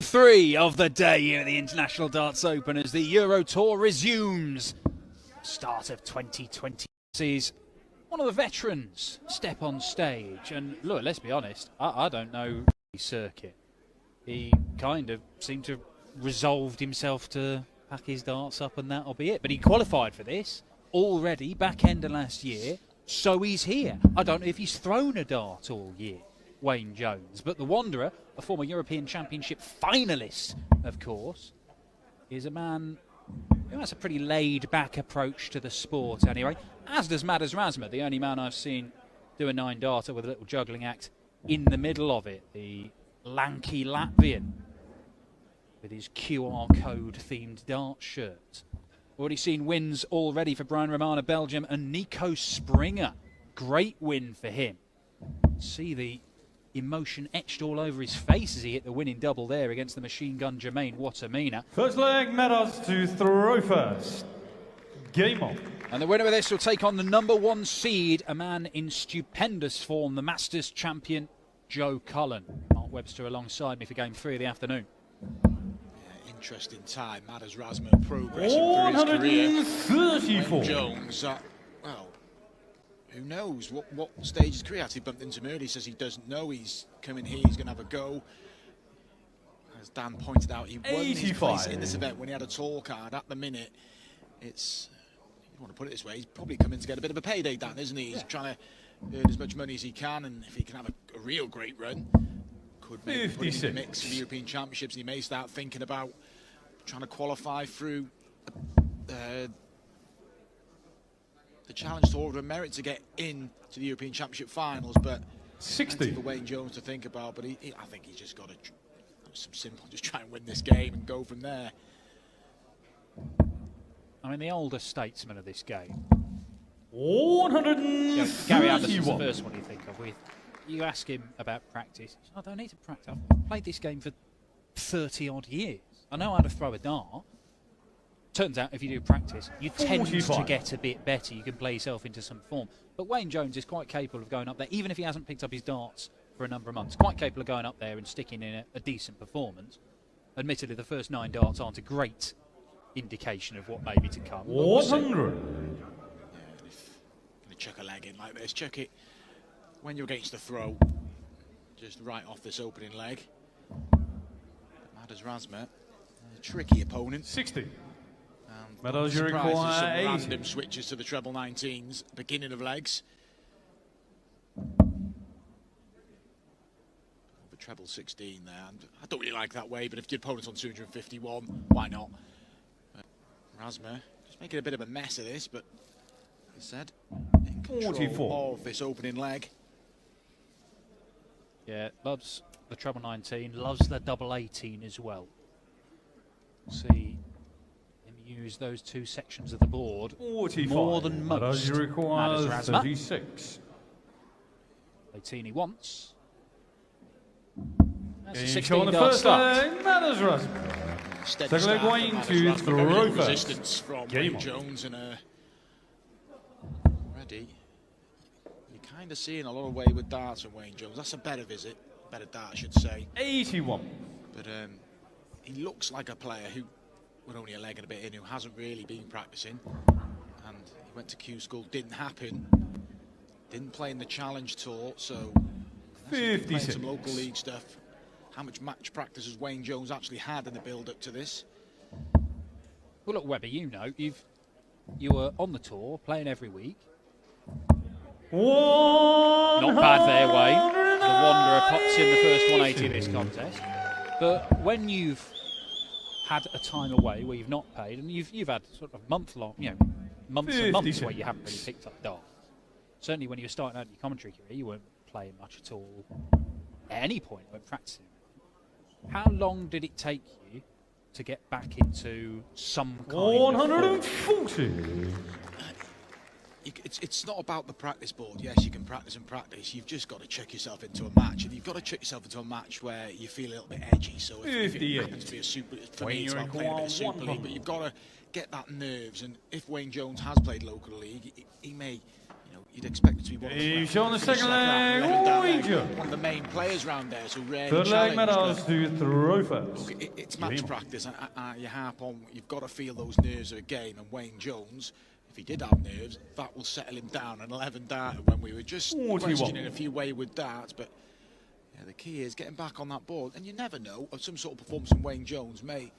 3 of the day here at the International Darts Open as the Euro Tour resumes. Start of 2020 sees one of the veterans step on stage. And look, let's be honest, I don't know the circuit. He kind of seemed to have resolved himself to pack his darts up and that'll be it. But he qualified for this already back end of last year, so he's here. I don't know if he's thrown a dart all year, Wayne Jones. But the Wanderer, a former European Championship finalist, of course, is a man who has a pretty laid-back approach to the sport anyway, as does Madars Razma, the only man I've seen do a 9-darter with a little juggling act in the middle of it, the lanky Latvian with his QR code-themed dart shirt. Already seen wins already for Brian Romana, Belgium, and Nico Springer. Great win for him. See the emotion etched all over his face as he hit the winning double there against the machine gun Jermaine Watamina. First leg, Madars to throw first. Game on. And the winner of this will take on the #1 seed, a man in stupendous form, the Masters champion, Joe Cullen. Mark Webster alongside me for game 3 of the afternoon. Interesting time. Madars Razma progressing through his career. Wayne Jones, well, who knows what stage his career at. He bumped into him early. He says he doesn't know. He's coming here. He's going to have a go. As Dan pointed out, he won his place in this event when he had a tour card. At the minute, it's, you want to put it this way, he's probably coming to get a bit of a payday, Dan, isn't he? He's trying to earn as much money as he can, and if he can have a real great run, could maybe put him in the mix for the European Championships. And he may start thinking about trying to qualify through the Challenge Tour of merit to get into the European Championship finals. But 60 for Wayne Jones to think about. But I think he's just got to some simple, just try and win this game and go from there. I mean, the older statesman of this game. 131. Gary Anderson's the first one you think of. You ask him about practice. He says, I don't need to practice. I've played this game for 30 odd years. I know how to throw a dart. Turns out if you do practice, you tend to get a bit better. You can play yourself into some form. But Wayne Jones is quite capable of going up there, even if he hasn't picked up his darts for a number of months. Quite capable of going up there and sticking in a decent performance. Admittedly, the first 9 darts aren't a great indication of what may be to come. 100. Yeah, if going to chuck a leg in like this, chuck it when you're against the throw, just right off this opening leg. Madars Razma, a tricky opponent. 60. Madars, you require some random switches to the treble 19s, beginning of legs. The treble 16 there, and I don't really like that way, but if your opponent's on 251, why not? Razma just making a bit of a mess of this, but as I said, in control of this opening leg. Yeah, loves the treble 19, loves the double 18 as well. See him use those 2 sections of the board 45. more than most. Requires Madars Razma. 36. 18 he wants. That's a On 16 the dart first start. leg, Madars Razma. Second leg, Wayne to throw first. Resistance from Wayne Jones, and already you're kind of seeing a lot of wayward darts from Wayne Jones. That's a better dart, I should say. 81. But he looks like a player who, with only a leg and a bit in, who hasn't really been practicing. And he went to Q School, didn't happen. Didn't play in the Challenge Tour, so 56. Some local league stuff. How much match practice has Wayne Jones actually had in the build-up to this? Well, look, Webber, you know, you were on the tour, playing every week. Not bad there, Wayne. The Wanderer pops in the first 180 of this contest. But when you've had a time away where you've not played, and you've had sort of months and months where you haven't really picked up darts. Certainly when you were starting out in your commentary career, you weren't playing much at all. At any point, you weren't practicing. How long did it take you to get back into some kind 140. of It's not about the practice board. Yes, you can practice and practice. You've just got to check yourself into a match, and you've got to check yourself into a match where you feel a little bit edgy. So if it happens to be a super, for me, it's about playing a bit of Super League, but you've got to get that nerves. And if Wayne Jones has played local league, he may, you'd expect it to be one of He's the, on the second leg. one of the main players around there, so rarely Third leg, challenged. Madars to throw first. Look, it's match practice, and you harp on, you've got to feel those nerves of a game, and Wayne Jones, if he did have nerves, that will settle him down. An 11 darter when we were just 41. questioning a few wayward darts, but yeah, the key is getting back on that board, and you never know, some sort of performance from Wayne Jones may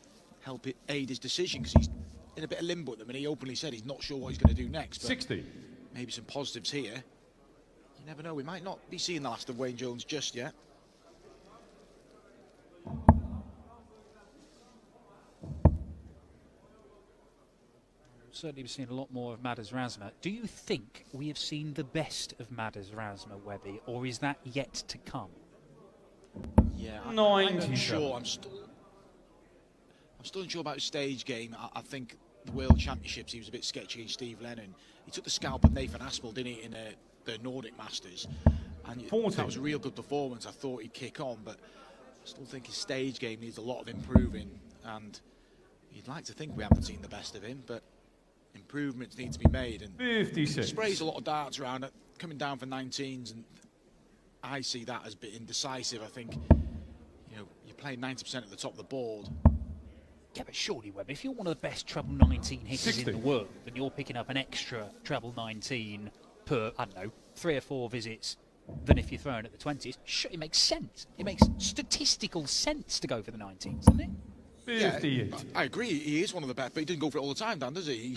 help it aid his decision, because he's in a bit of limbo at them, and he openly said he's not sure what he's going to do next. But 60. maybe some positives here. You never know, we might not be seeing the last of Wayne Jones just yet. Certainly we've seen a lot more of Madars Razma. Do you think we have seen the best of Madars Razma, Webby, or is that yet to come? Yeah, I'm 97. unsure. I'm still unsure about his stage game. I think the World Championships, he was a bit sketchy against Steve Lennon. He took the scalp of Nathan Aspel, didn't he, in the Nordic Masters? And that was a real good performance. I thought he'd kick on, but I still think his stage game needs a lot of improving. And you'd like to think we haven't seen the best of him, but improvements need to be made. And 56. he sprays a lot of darts around, coming down for 19s, and I see that as a bit indecisive. I think, you know, you're playing 90% at the top of the board. Yeah, but surely, Webb, if you're one of the best treble 19 hitters 60. in the world and you're picking up an extra treble 19 per, I don't know, 3 or 4 visits than if you're throwing at the 20s, sure, it makes sense. It makes statistical sense to go for the 19s, doesn't it? 58. Yeah, I agree, he is one of the best, but he doesn't go for it all the time, Dan, does he?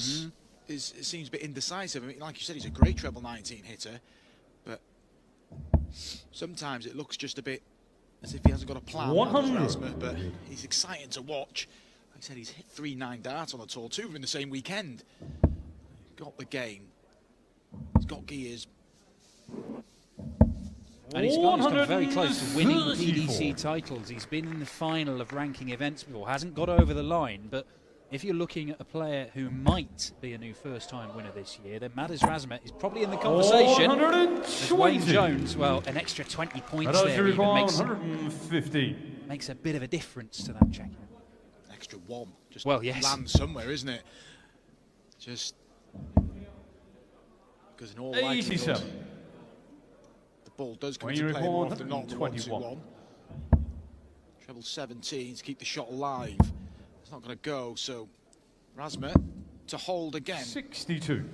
It seems a bit indecisive. I mean, like you said, he's a great treble 19 hitter, but sometimes it looks just a bit as if he hasn't got a plan. 100. But he's exciting to watch. Like I said, he's hit 3 9 darts on the tour, 2 of them in the same weekend. Got the game. He's got gears. And he's come very close to winning PDC titles. He's been in the final of ranking events before. Hasn't got over the line, but if you're looking at a player who might be a new first-time winner this year, then Madars Razma is probably in the conversation. As Wayne Jones, well, an extra 20 points there even makes a bit of a difference to that check. Extra 1. Just well, yes. land somewhere, isn't it? Just because in all likelihood, the ball does come to play more often not 1-2-1. Treble 17 to keep the shot alive. It's not going to go, so Razma to hold again. 62.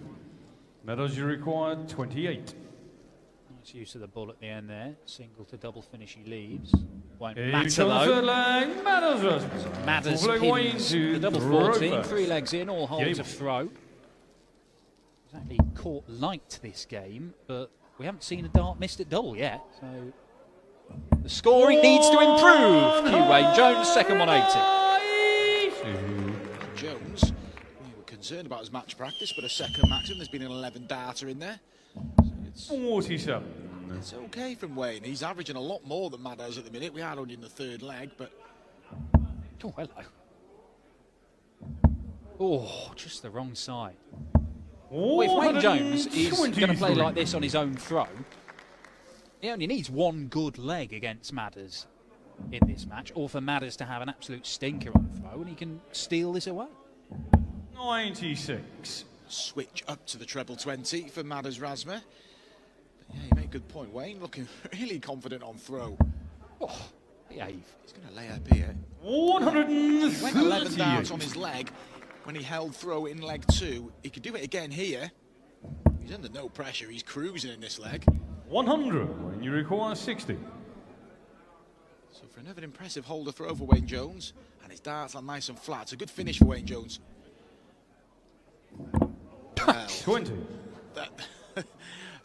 Madars, you require 28. Nice use of the ball at the end there. Single to double finish he leaves. Won't Here matter comes though. third leg, Madars Razma. Madars pins the double 14, 3 legs in, all holds a throw. Exactly caught light this game, but we haven't seen a dart missed at double yet. So the scoring needs to improve. Q Wayne Jones, second 180. Jones, we were concerned about his match practice, but a second maximum. There's been an 11 darter in there. So 47. it's okay from Wayne. He's averaging a lot more than Madars at the minute. We are only in the 3rd leg, but Oh, hello. Oh, just the wrong side. Well, if Wayne Jones is going to play like this on his own throw, he only needs 1 good leg against Madars in this match, or for Madars to have an absolute stinker on the throw, and he can steal this away. 96. switch up to the treble 20 for Madars Razma. But yeah, you made a good point. Wayne looking really confident on throw. Oh, behave. He's going to lay up here. 138. He went 11 darts on his leg when he held throw in leg 2. He could do it again here. He's under no pressure. He's cruising in this leg. 100 when you require 60. So for another impressive holder throw for Wayne Jones, and his darts are nice and flat. It's a good finish for Wayne Jones. Well, 20.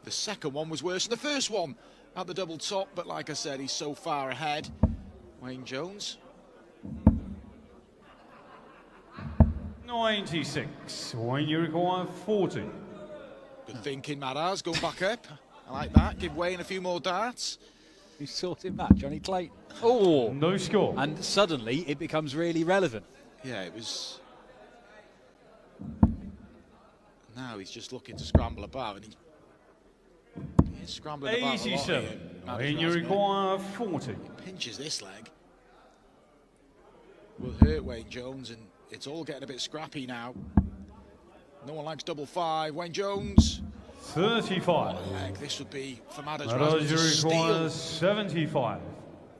The second one was worse than the first one at the double top, but like I said, he's so far ahead. Wayne Jones. 96 when you require 40. Good thinking, Madars. Going back up. I like that. Give Wayne a few more darts. He's sorted that, Johnny Clayton. Oh! No score. And suddenly it becomes really relevant. Yeah, it was. Now he's just looking to scramble about, and he's scrambling about a lot 87 here, when you Razma. require 40. Pinches this leg. Will hurt Wayne Jones, and it's all getting a bit scrappy now. No one likes double 5. Wayne Jones. 35. This would be for Madars Madars Razma requires 75.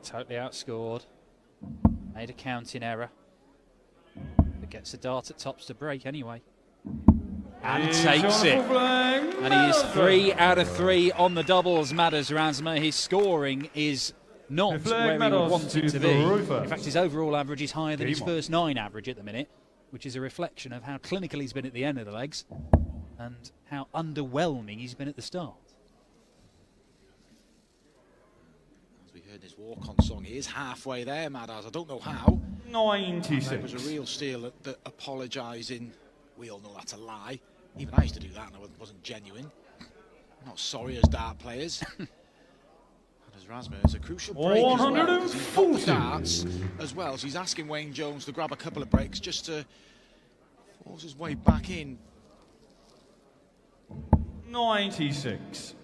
Totally outscored. Made a counting error. But gets the dart at tops to break anyway. And takes it. And he is 3 out of 3 on the doubles, Madars Razma. His scoring is not where he would want it to be. In fact, his overall average is higher than his first 9 average at the minute, which is a reflection of how clinical he's been at the end of the legs and how underwhelming he's been at the start. As we heard his walk-on song, he is halfway there, Madars. I don't know how. 96. It was a real steal at the apologising. We all know that's a lie. Even I used to do that and I wasn't genuine. I'm not sorry as dart players. Madars Razma is a crucial break 140 as well, darts as well. So he's asking Wayne Jones to grab a couple of breaks just to force his way back in. 96.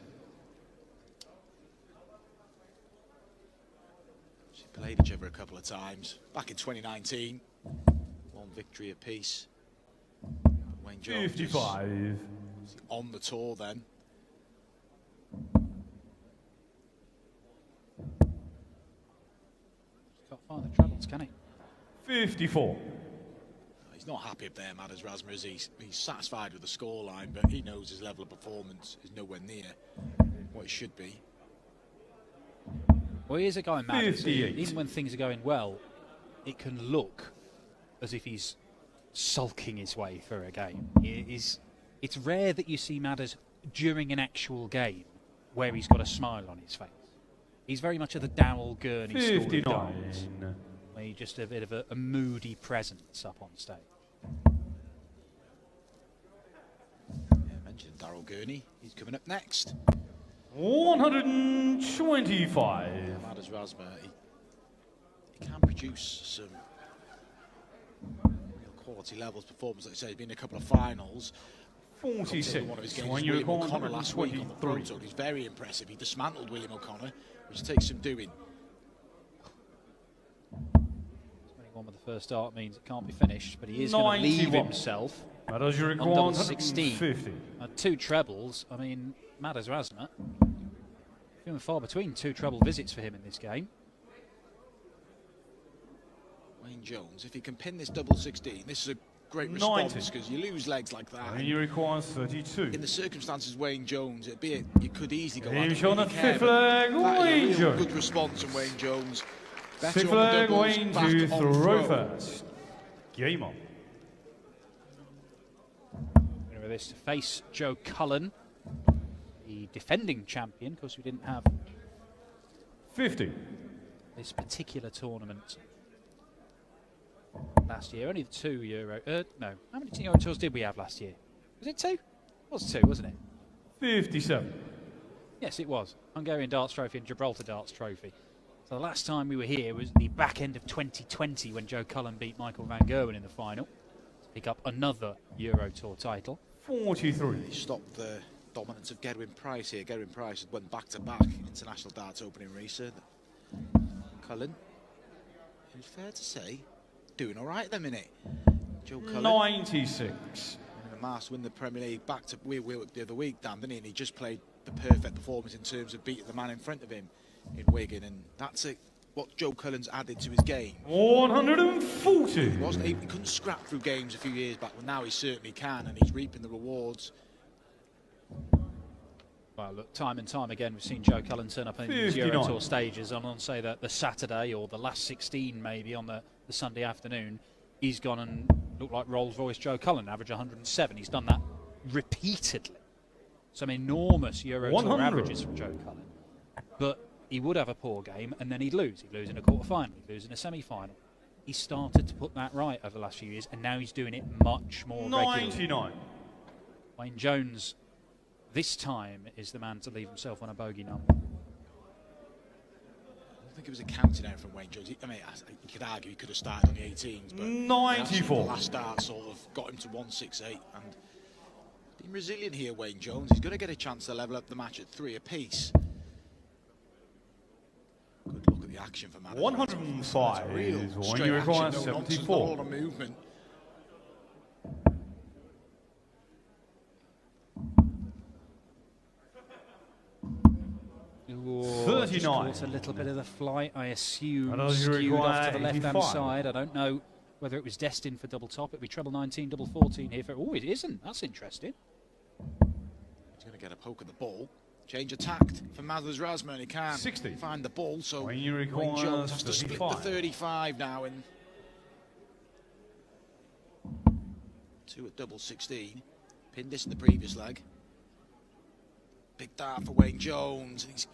She played each other a couple of times. Back in 2019, 1 victory apiece. Wayne Jones 55. on the tour then. Can't find the trebles, can he? 54. He's not happy up there, Madars Razma, is he? He's satisfied with the scoreline, but he knows his level of performance is nowhere near what it should be. Well, he is a guy, Madars. 58. Even when things are going well, it can look as if he's sulking his way through a game. It's rare that you see Madars during an actual game where he's got a smile on his face. He's very much of the Dowell Gurney school of darts, 59. where he's just a bit of a moody presence up on stage. Yeah, mentioned Darryl Gurney. He's coming up next. 125. Madars Razma, he can produce some real quality levels performance. Like I say, he's been in a couple of finals. 46. One of his games, When you William recall O'Connor last week on the Pro 123. Tour. He's very impressive. He dismantled William O'Connor, which takes some doing. 21 with the first dart means it can't be finished, but he is going to leave 91. himself Madars on requires double 16. 150. 2 trebles. I mean, Madars Razma, few and far between 2 treble visits for him in this game. Wayne Jones, if he can pin this double 16, this is a great response 90. because you lose legs like that. And you require 32. In the circumstances, Wayne Jones, you could easily go He's out on the and really fifth care, leg, but that is a Wayne real Jones. good response from Wayne Jones. Better Sixth on the leg, doubles, Wayne back to on throw throw. first. Game on. With this to face Joe Cullen, the defending champion. Of course, we didn't have 50. this particular tournament last year. Only the 2 Euro. No, how many Euro Tours did we have last year? Was it 2? It was 2, wasn't it? 57. Yes, it was. Hungarian Darts Trophy and Gibraltar Darts Trophy. So the last time we were here was the back end of 2020 when Joe Cullen beat Michael van Gerwen in the final to pick up another Euro Tour title. 43. He stopped the dominance of Gerwin Price here. Gerwin Price went back-to-back International Darts Opening racer. Cullen, it's fair to say, doing all right at the minute. Joe Cullen. 96. And Mars win the Premier League back to the other week, Dan, didn't he? And he just played the perfect performance in terms of beating the man in front of him in Wigan, and that's what Joe Cullen's added to his game. 140. He couldn't scrap through games a few years back, but now he certainly can, and he's reaping the rewards. Well, look, time and time again, we've seen Joe Cullen turn up in these Euro 59. Tour stages. And on, say, the Saturday or the last 16 maybe on the Sunday afternoon, he's gone and looked like Rolls-Royce Joe Cullen, average 107. He's done that repeatedly. Some enormous Euro Tour 100. averages from Joe Cullen. But he would have a poor game and then he'd lose. He'd lose in a quarter-final, he'd lose in a semi-final. He started to put that right over the last few years, and now he's doing it much more regularly. 99. Wayne Jones, this time, is the man to leave himself on a bogey number. I don't think it was a counting error from Wayne Jones. I mean, you could argue he could have started on the 18s, but 94. the last start sort of got him to 168, and being resilient here, Wayne Jones. He's going to get a chance to level up the match at 3 apiece. Good look at the action for Madars. 105 Real is when straight you require action, no nonsense, 74. not a lot of movement. Just 39. caught a little bit of the flight, I assume, Madars skewed off to the require left-hand 85. side. I don't know whether it was destined for double top. It'd be treble 19, double 14 here. Oh, it isn't. That's interesting. He's going to get a poke at the ball. Change of tact for Madars Razma, and he can't 60. find the ball, so Wayne Jones has to split the 35. 35 now and 2 at double 16. Pinned this in the previous leg. Big dart for Wayne Jones. He's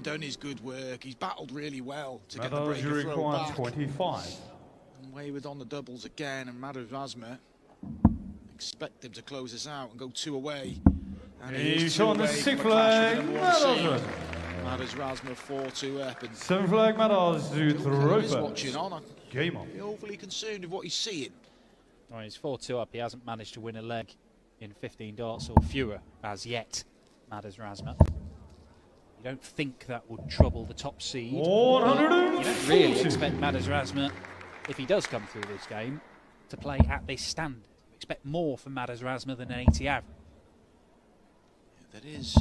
done his good work. He's battled really well to get the Madars break throw require back. 25. And wayward on the doubles again, and Madars Razma expect him to close this out and go 2 away. And He's on the away 6th from a clash flag. with the number 1 Madars. seed. Madars Razma 4-2 up, and 7th flag Madars to throw is first. watching on. I'm Game on. overly concerned with what he's seeing. Oh, he's 4-2 up. He hasn't managed to win a leg in 15 darts or fewer as yet, Madars Razma. You don't think that would trouble the top seed. 140. You don't really expect Madars Razma, if he does come through this game, to play at this standard. You expect more from Madars Razma than an 80 average. That is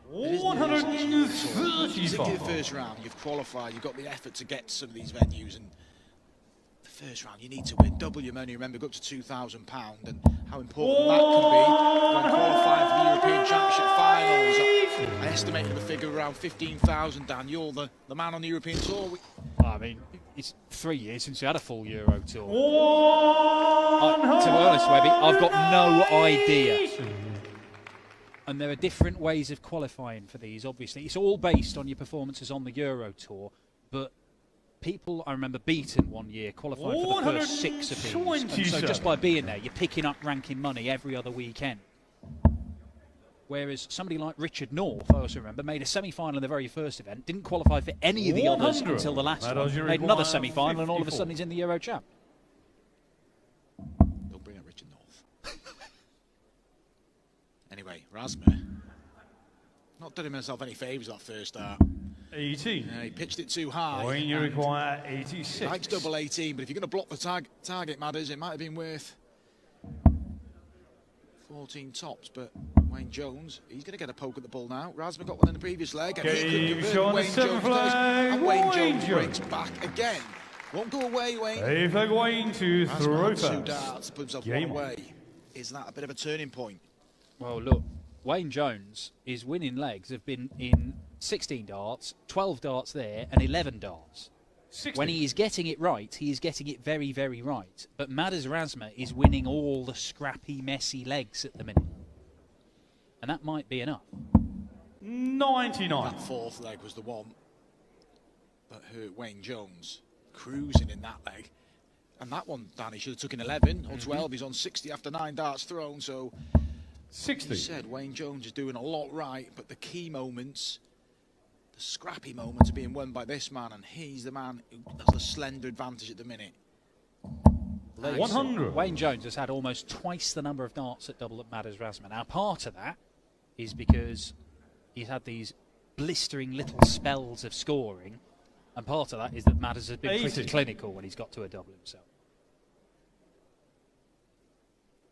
135. particularly the first round. You've qualified, you've got the effort to get to some of these venues, and the first round you need to win. Double your money, remember, go up to £2,000, and how important that can be when qualifying for the European Championship finals. I estimated the figure around 15,000. Dan, you're the man on the European Tour. I mean, it's 3 years since we had a full Euro tour. To be honest, Webby, I've got no idea. And there are different ways of qualifying for these, obviously. It's all based on your performances on the Euro Tour, but people, I remember, beaten one year, qualifying for the first 6 appeals. And so just by being there, you're picking up ranking money every other weekend. Whereas somebody like Richard North, I also remember, made a semi-final in the very first event, didn't qualify for any of the others until the last one, made another semi-final, and all of a sudden he's in the Euro Champ. Don't bring up Richard North. Anyway, Razma not done himself any favours that first start. 18. He pitched it too high. When you require 86. Likes double 18, but if you're going to block the target, Madars, it might have been worth 14 tops. But Wayne Jones, he's going to get a poke at the ball now. Razma got one in the previous leg, and he could convert. Wayne Jones does, and Wayne Jones breaks back again. Won't go away, Wayne. 8th flag Wayne to throw Razma had 2 first. darts to put himself Game one on. away. Is that a bit of a turning point? Well, look, Wayne Jones, his winning legs have been in 16 darts, 12 darts there, and 11 darts. 60. When he is getting it right, he is getting it very, very right. But Madars Razma is winning all the scrappy, messy legs at the minute. And that might be enough. 99. That 4th leg was the one that hurt Wayne Jones, cruising in that leg. And that one, Danny, should have took in 11 or 12. He's on 60 after 9 darts thrown, so 60. you said Wayne Jones is doing a lot right, but the key moments, the scrappy moments are being won by this man, and he's the man who has the slender advantage at the minute. 100. Wayne Jones has had almost twice the number of darts at double at Madars Razma. Now, part of that is because he's had these blistering little spells of scoring, and part of that is that Madars has been 80. pretty clinical when he's got to a double himself.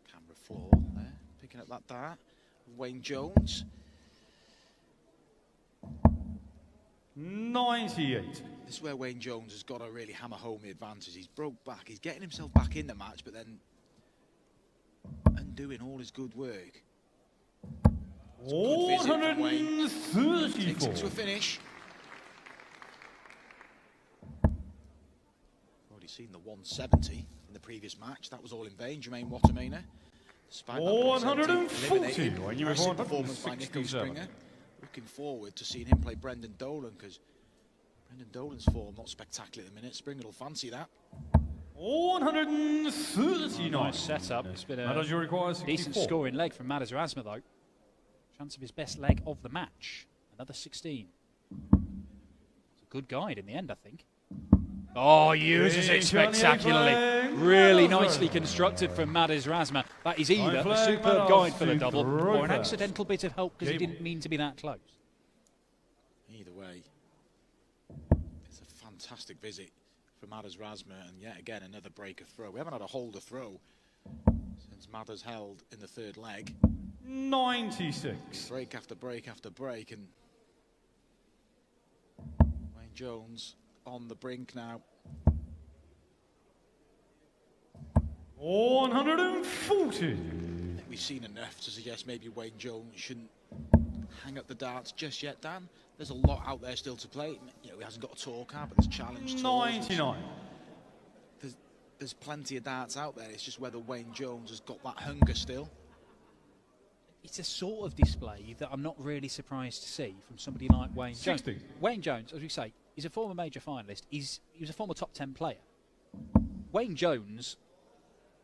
Camera 4 there, picking up that dart. Wayne Jones. 98. This is where Wayne Jones has got to really hammer home the advantage. He's broke back. He's getting himself back in the match, but then undoing all his good work. Good visit from Wayne. Takes it to a finish. Already seen the 170 in the previous match. That was all in vain. Jermaine Watermainer. Despite that 140. eliminated. When you Impressive record performance by Nico 67. Springer. Looking forward to seeing him play Brendan Dolan, because Brendan Dolan's form not spectacular at the minute. Springer will fancy that. 139. Nice setup. It's been Madars, you require a 64. decent scoring leg from Madars Razma, though. Chance of his best leg of the match. Another 16. It's a good guide in the end, I think. Oh, uses it spectacularly. Really nicely constructed from Madars Razma. That is either a superb guide for the double or an accidental bit of help because he didn't mean to be that close. Either way, it's a fantastic visit for Madars Razma, and yet again another breaker throw. We haven't had a holder throw since Madars held in the 3rd leg. 96. Break after break after break, and Jones on the brink now. 140. We've seen enough to suggest maybe Wayne Jones shouldn't hang up the darts just yet, Dan. There's a lot out there still to play. You know, he hasn't got a tour card, but there's challenge tours. 99. There's plenty of darts out there. It's just whether Wayne Jones has got that hunger still. It's a sort of display that I'm not really surprised to see from somebody like Wayne 60. Jones. Wayne Jones, as we say, he's a former major finalist. He was a former top 10 player. Wayne Jones,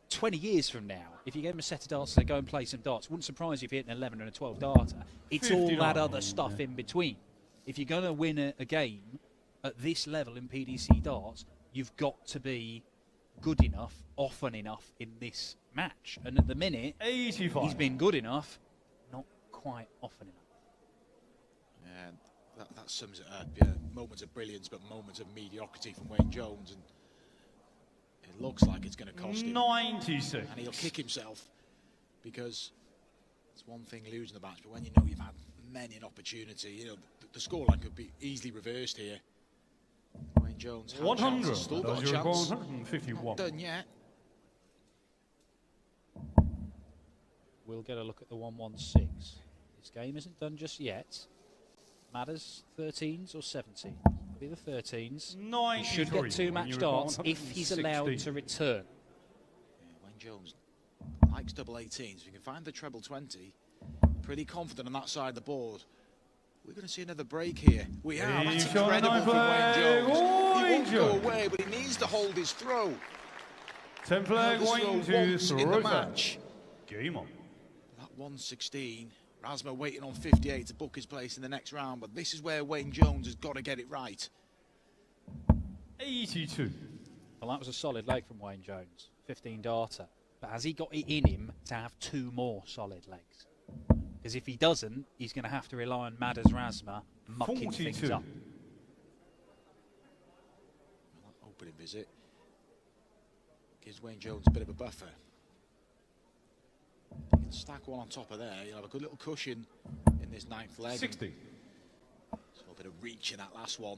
20 years from now, if you gave him a set of darts to go and play some darts, wouldn't surprise you if he hit an 11 and a 12 darter. It's all that other stuff in between. If you're going to win a game at this level in PDC darts, you've got to be good enough, often enough in this match. And at the minute, 85. he's been good enough, not quite often enough. Yeah, that sums it up. Yeah, moments of brilliance, but moments of mediocrity from Wayne Jones. And it looks like it's going to cost him. 96. And he'll kick himself, because it's one thing losing the match, but when you know you've had many an opportunity, you know, the scoreline could be easily reversed here. Wayne Jones had 100. a chance, still got a chance. 151. Not done yet. We'll get a look at the 116. This game isn't done just yet. Madars 13s or 17s? It'll be the 13s. He should get 2 match darts if he's allowed to return. Yeah, Wayne Jones likes double 18s. If you can find the treble 20, pretty confident on that side of the board. We're going to see another break here. We are. That's incredible from Wayne Jones. He won't go away, but he needs to hold his throw. 10 flag, Wayne to in the match. Game on. That 116. Razma waiting on 58 to book his place in the next round, but this is where Wayne Jones has got to get it right. 82. Well, that was a solid leg from Wayne Jones. 15 darter. But has he got it in him to have 2 more solid legs? Because if he doesn't, he's going to have to rely on Madars Razma mucking 42. things up. Well, that opening visit gives Wayne Jones a bit of a buffer. If he can stack one on top of there, you'll have a good little cushion in this 9th leg. 60. So a bit of reach in that last one.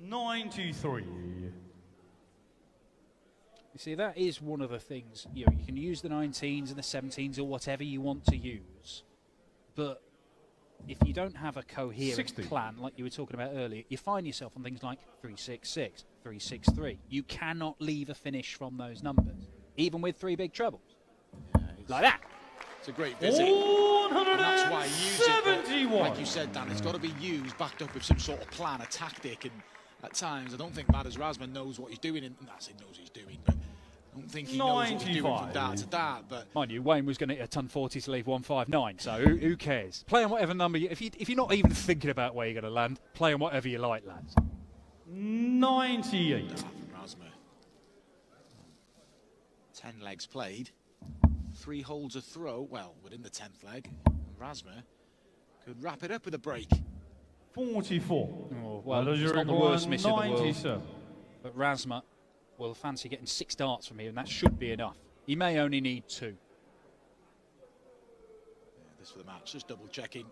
$93. You see, that is one of the things, you know, you can use the 19s and the 17s or whatever you want to use, but if you don't have a coherent 60. plan, like you were talking about earlier, you find yourself on things like 366, 363. You cannot leave a finish from those numbers, even with 3 big trebles. Yeah, like that. It's a great visit. And that's why I use it. But like you said, Dan, it's got to be used, backed up with some sort of plan, a tactic, and at times I don't think Madars Razma knows what he's doing. I say knows what he's doing, but I don't think he knows what he's doing from dart to dart. But mind you, Wayne was going to hit a ton 40 to leave 159, so who cares? Play on whatever number if you're not even thinking about where you're going to land, play on whatever you like, lads. 98. Razma. 10 legs played, 3 holes a throw. Well, within the 10th leg, Razma could wrap it up with a break. 44. Oh, well, it's not the worst miss in the world. Sir. But Razma will fancy getting 6 darts from here, and that should be enough. He may only need 2. Yeah, this for the match, just double checking.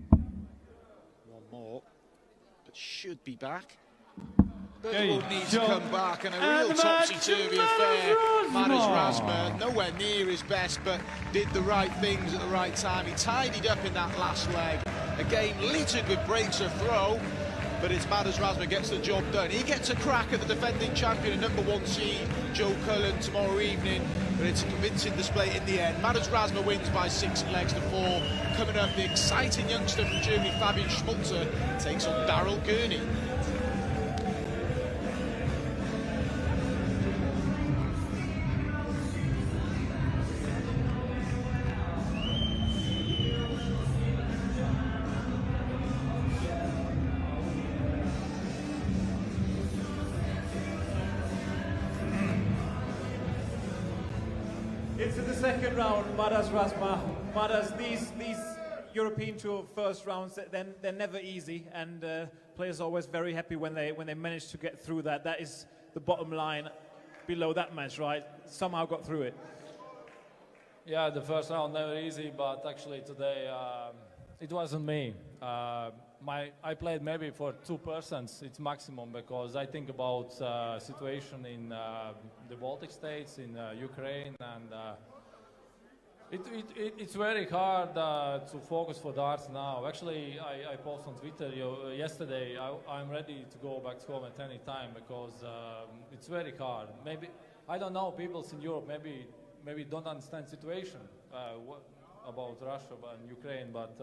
One more, but should be back. But he will need to come back, and a real topsy-turvy affair. Madars Razma, nowhere near his best, but did the right things at the right time. He tidied up in that last leg. A game littered with breaks of throw, but it's Madars Razma gets the job done. He gets a crack at the defending champion and #1 seed, Joe Cullen, tomorrow evening, but it's a convincing display in the end. Madars Razma wins by 6 legs to 4. Coming up, the exciting youngster from Germany, Fabian Schmulzer, takes on Daryl Gurney. Into the second round, Madars Razma. Madars, these European Tour first rounds, they're never easy, and players are always very happy when they manage to get through that. That is the bottom line. below that match, right? Somehow got through it. Yeah, the first round never easy, but actually today it wasn't me. I played maybe for 2%, it's maximum, because I think about situation in the Baltic states, in Ukraine, and it's very hard to focus for darts now. Actually, I posted on Twitter yesterday, I'm ready to go back home at any time, because it's very hard. Maybe, I don't know, people in Europe maybe don't understand situation about Russia and Ukraine, but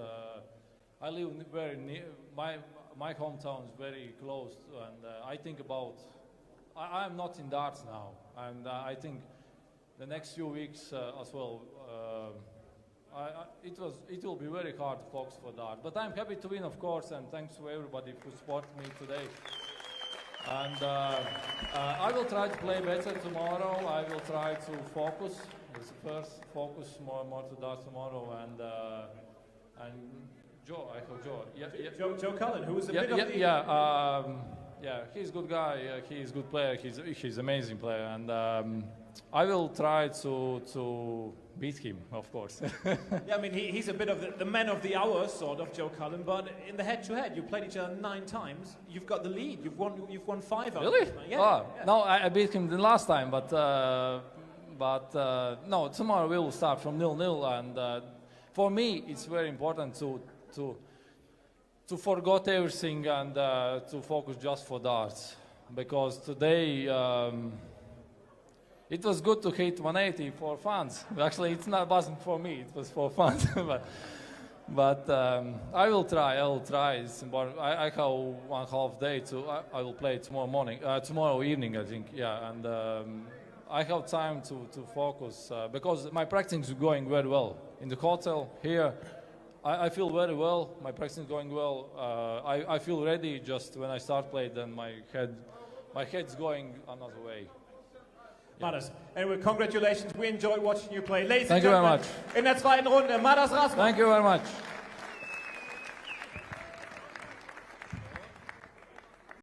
I live very near, my hometown is very close, and I think about, I'm not in darts now, and I think the next few weeks as well, it will be very hard to focus for darts. But I'm happy to win, of course, and thanks to everybody who supported me today. And I will try to play better tomorrow. I will try to focus. First, focus more to darts tomorrow, and Joe, I hope Joe. Yeah. Joe Cullen, who was a bit of the... Yeah, he's a good guy. He's a good player. He's amazing player, and I will try to beat him, of course. Yeah, I mean, he's a bit of the man of the hour, sort of, Joe Cullen. But in the head-to-head, you played each other 9 times. You've got the lead. You've won 5 out of Really? them. Yeah, Oh, yeah. no, I beat him the last time, but no, tomorrow we will start from 0-0, and for me it's very important to forget everything and to focus just for darts, because today it was good to hit 180 for fans. Actually, wasn't for me; it was for fans. but I will try. It's important. I have 1.5 day I will play tomorrow evening, I think. Yeah, and I have time to focus because my practice is going very well in the hotel here. I feel very well. My practice is going well. I feel ready. Just when I start playing, then my head's going another way. Madars. Anyway, congratulations. We enjoyed watching you play. Ladies Thank you very much. In der zweiten Runde, Madars Razma. Thank you very much.